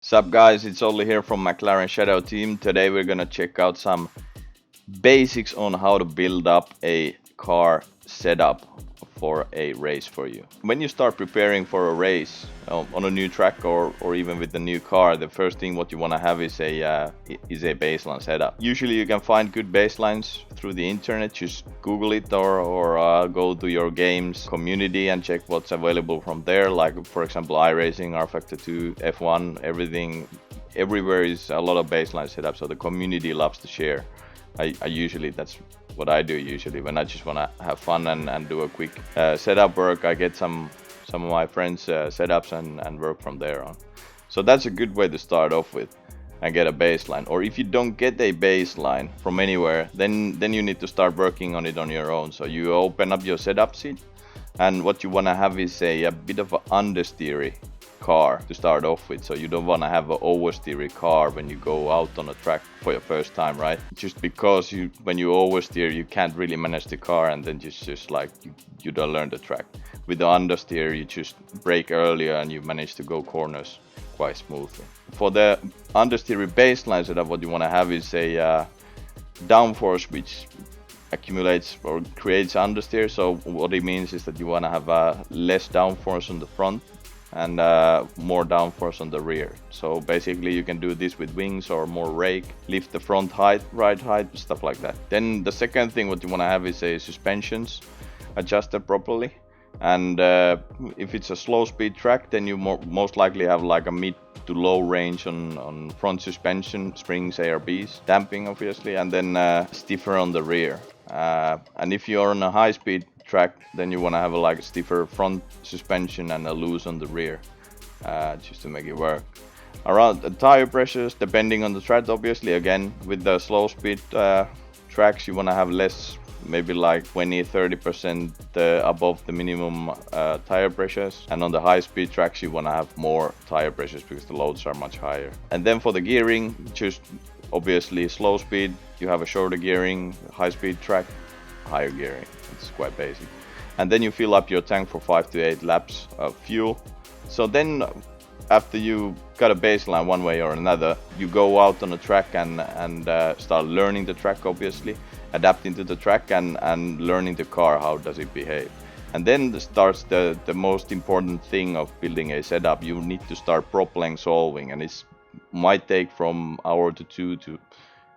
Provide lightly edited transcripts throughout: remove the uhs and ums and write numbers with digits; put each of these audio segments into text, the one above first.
Sup guys, it's Olli here from McLaren Shadow Team. Today we're gonna check out some basics on how to build up a car setup for a race for you. When you start preparing for a race on a new track or even with the new car, the first thing what you want to have is a baseline setup. Usually you can find good baselines through the internet. Just Google it or go to your games community and check what's available from there. Like for example, iRacing, rFactor 2, F1, everything. Everywhere is a lot of baseline setup, so the community loves to share. I usually that's what I do usually when I just want to have fun and do a quick setup work. I get some of my friends setups and work from there on. So that's a good way to start off with and get a baseline. Or if you don't get a baseline from anywhere, then you need to start working on it on your own. So you open up your setup sheet, and what you want to have is a bit of an understeery car to start off with. So you don't want to have an oversteery car when you go out on a track for your first time, right? Just because when you oversteer you can't really manage the car, and then just like you don't learn the track. With the understeer you just brake earlier and you manage to go corners quite smoothly. For the understeery baseline setup, what you want to have is a downforce which accumulates or creates understeer. So what it means is that you want to have less downforce on the front and more downforce on the rear. So basically you can do this with wings or more rake, lift the front height, ride height, stuff like that. Then the second thing what you want to have is a suspensions adjusted properly. And if it's a slow speed track, then you most likely have like a mid to low range on front suspension, springs, ARBs, damping obviously, and then stiffer on the rear. And if you're on a high speed track, then you want to have like a stiffer front suspension and a loose on the rear, just to make it work. Around the tire pressures, depending on the track, obviously, again, with the slow speed tracks, you want to have less, maybe like 20-30% above the minimum tire pressures, and on the high speed tracks you want to have more tire pressures because the loads are much higher. And then for the gearing, just obviously slow speed you have a shorter gearing, high speed track higher gearing. It's quite basic. And then you fill up your tank for 5 to 8 laps of fuel. So then after you got a baseline one way or another, you go out on the track and start learning the track, obviously, adapting to the track and learning the car, how does it behave. And then starts the most important thing of building a setup. You need to start problem solving, and it might take from hour to two to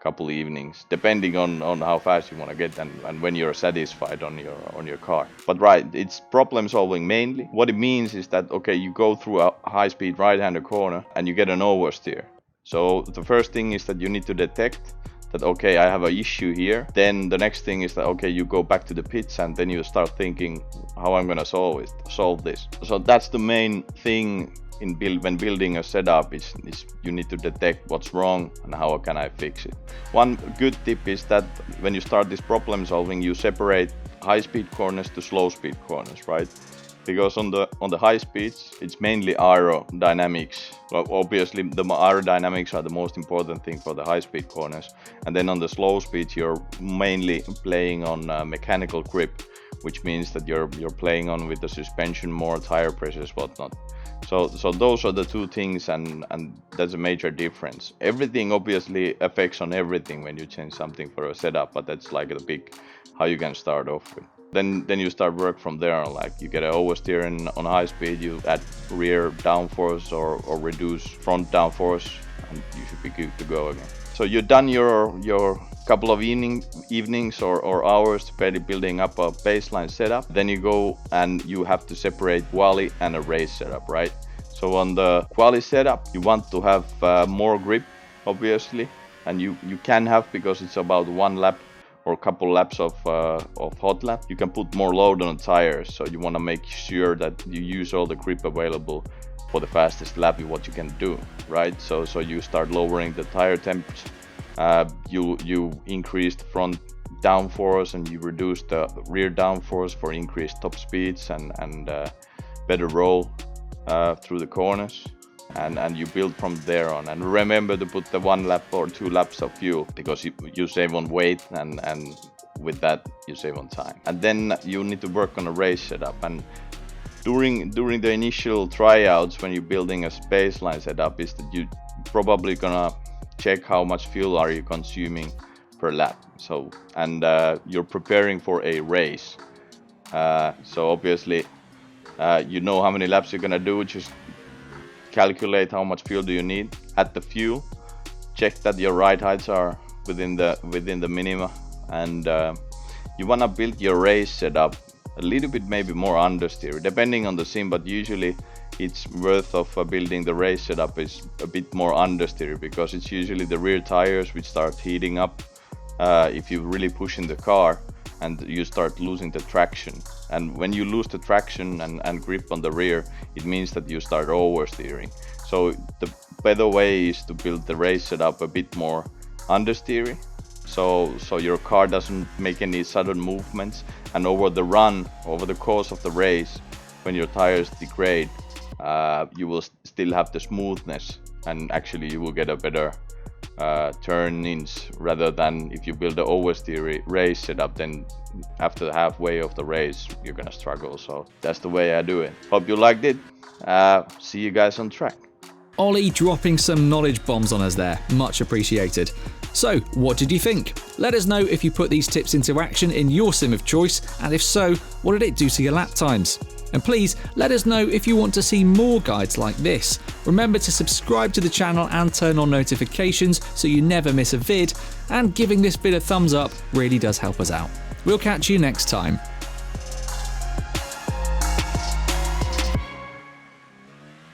couple evenings, depending on how fast you want to get and when you're satisfied on your car. But right, it's problem solving mainly. What it means is that okay, you go through a high-speed right-hander corner and you get an oversteer. So the first thing is that you need to detect that okay, I have an issue here. Then the next thing is that okay, you go back to the pits and then you start thinking how I'm gonna solve this. So that's the main thing when building a setup is you need to detect what's wrong and how can I fix it. One good tip is that when you start this problem solving, you separate high speed corners to slow speed corners, right? Because on the high speeds it's mainly aerodynamics. Well, obviously the aerodynamics are the most important thing for the high speed corners, and then on the slow speeds you're mainly playing on mechanical grip, which means that you're playing on with the suspension, more tire pressures, whatnot. So those are the two things, and that's a major difference. Everything obviously affects on everything when you change something for a setup, but that's like the big how you can start off with. Then you start work from there on, like you get an oversteer on high speed, you add rear downforce or reduce front downforce, and you should be good to go again. So you've done your couple of evenings or hours to building up a baseline setup. Then you go and you have to separate quali and a race setup, right? So on the quali setup, you want to have more grip, obviously, and you can have, because it's about one lap or a couple laps of hot lap, you can put more load on the tires. So you want to make sure that you use all the grip available for the fastest lap what you can do, right? So you start lowering the tire temps. You increase the front downforce and you reduce the rear downforce for increased top speeds and better roll through the corners, and you build from there on. And remember to put the 1 lap or 2 laps of fuel, because you save on weight and with that you save on time. And then you need to work on a race setup, and during the initial tryouts when you're building a baseline setup is that you probably gonna check how much fuel are you consuming per lap. So, and you're preparing for a race. So obviously, you know how many laps you're gonna do. Just calculate how much fuel do you need. Add the fuel. Check that your ride heights are within the minima, and you wanna build your race setup a little bit maybe more understeer, depending on the sim, but usually it's worth of building the race setup is a bit more understeer, because it's usually the rear tires which start heating up if you really push in the car and you start losing the traction. And when you lose the traction and grip on the rear, it means that you start oversteering. So the better way is to build the race setup a bit more understeering, so your car doesn't make any sudden movements, and over the course of the race, when your tires degrade, you will still have the smoothness, and actually you will get a better turn-ins, rather than if you build an oversteer race setup, then after halfway of the race you're gonna struggle. So that's the way I do it. Hope you liked it. See you guys on track. Olli dropping some knowledge bombs on us there, much appreciated. So, what did you think? Let us know if you put these tips into action in your sim of choice, and if so, what did it do to your lap times? And please, let us know if you want to see more guides like this. Remember to subscribe to the channel and turn on notifications so you never miss a vid, and giving this vid a thumbs up really does help us out. We'll catch you next time.